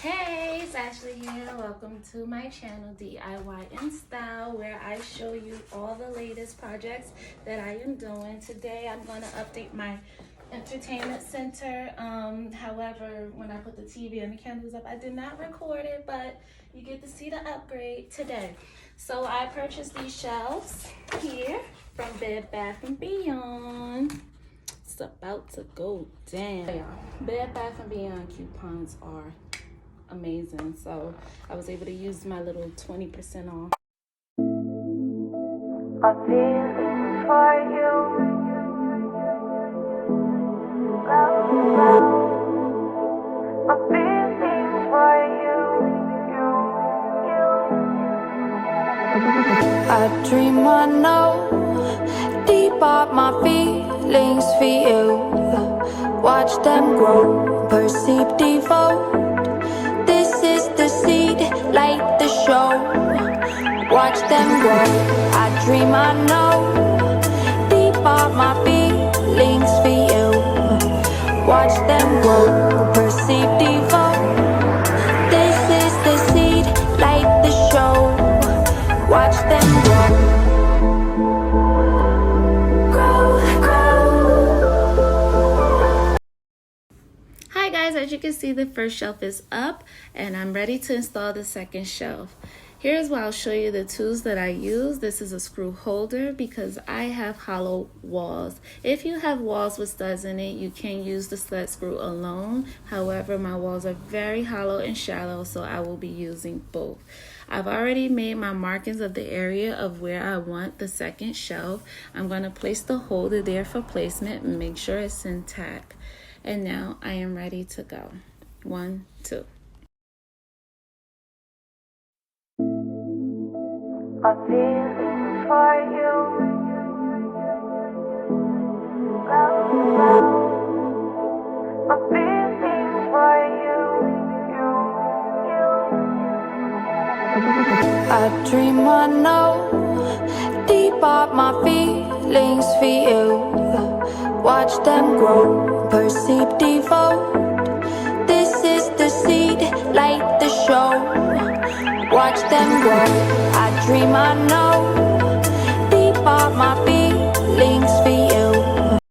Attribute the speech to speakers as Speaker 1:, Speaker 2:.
Speaker 1: Hey, it's Ashley here. Welcome to my channel DIY in Style, where I show you all the latest projects that I am doing. Today I'm going to update my entertainment center. However, when I put the TV and the candles up, I did not record it, but you get to see the upgrade today. So I purchased these shelves here from Bed Bath & Beyond. It's about to go down. Bed Bath & Beyond coupons are amazing, so I was able to use my little 20% off.
Speaker 2: A feeling for you. A feeling for you. I dream I know deep up my feelings for you. Watch them grow, perceive, devote. This is the seed, light the show. Watch them grow. I dream I know deep up my feelings for you. Watch them grow, perceive, devote. This is the seed, light the show. Watch them grow.
Speaker 1: Hi guys, as you can see, the first shelf is up and I'm ready to install the second shelf. Here's where I'll show you the tools that I use. This is a screw holder because I have hollow walls. If you have walls with studs in it, you can use the stud screw alone. However, my walls are very hollow and shallow, so I will be using both. I've already made my markings of the area of where I want the second shelf. I'm going to place the holder there for placement and make sure it's intact. And now I am ready to go. 1, 2.
Speaker 2: A feeling for you. A feeling for you. I dream I know deep up my feelings for you. Watch them grow, perceive, devote. This is the seed, light the show. Watch them grow. I dream I know deep up my feelings.